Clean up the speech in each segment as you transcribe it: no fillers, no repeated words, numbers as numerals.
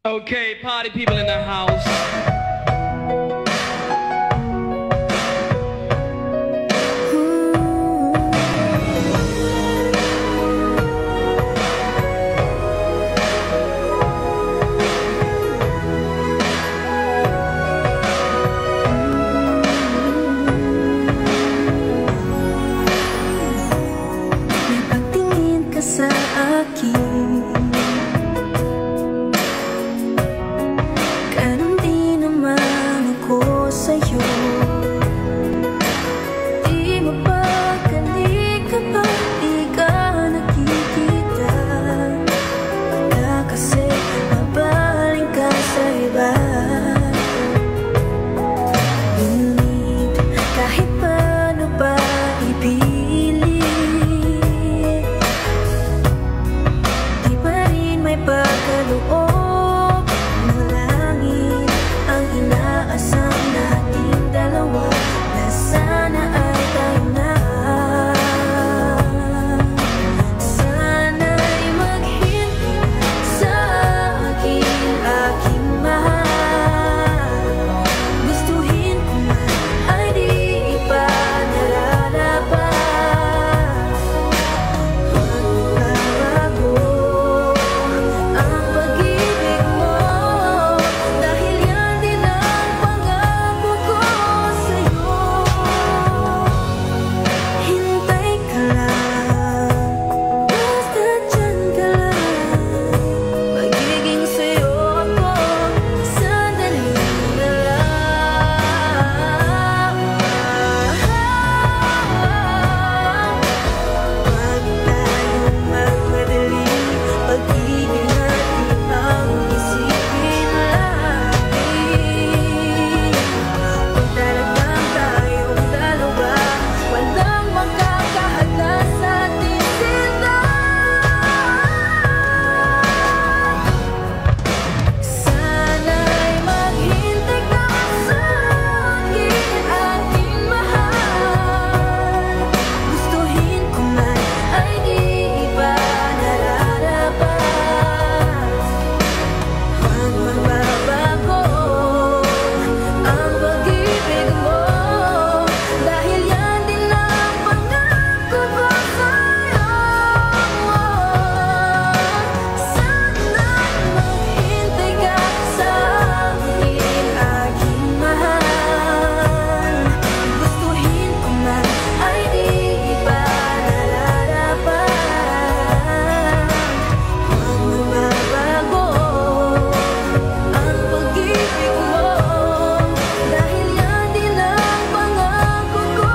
Okay, party people in the house. May pagtingin ka sa akin, ganun din naman ako sa'yo. Di mo ba ka pa, di ka nakikita? Baka kasi mabaling ka sa iba. Ngunit kahit paano pa ipilit, di pa rin may pagkaloob ng langit ang inaasam nating dalawa, na sana ay tayo na. Sana'y maghintay sa akin, aking mahal. Gustuhin ko man ay di pa nararapat. Magbabago ang pag-ibig mo, dahil yan din ang pangako ko sa'yo. Hintay ka lang, basta dyan ka lang. Magiging sa'yo ako, sandali na lang. Huwag tayong magmadali, pag-ibig natin ang isipin lagi. Kung talagang tayong dalawa, walang makakahanda sa ating sila. Sana'y maghintay ka sa akin, aking mahal. Gustuhin ko man ay di pa nararapat. Huwag magbabago ang pag-ibig mo, dahil yan din ang pangako ko sa'yo. Sana'y maghintay ka sa akin, aking mahal. Gustuhin ko man ay di pa nararapat. Huwag magbabago ang pag-ibig mo, dahil yan din ang pangako ko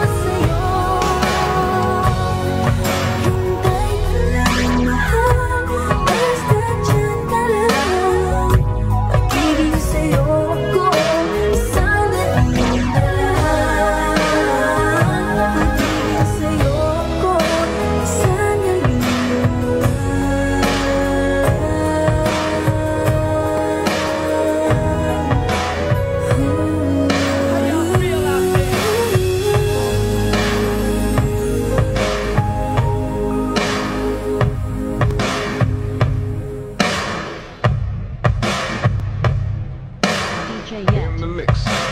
sa'yo. Hintay ka lang, mahal, basta dyan ka lang. Magiging sa'yo ako, sandali na lang. Magiging sa'yo ako, sandali na In the mix.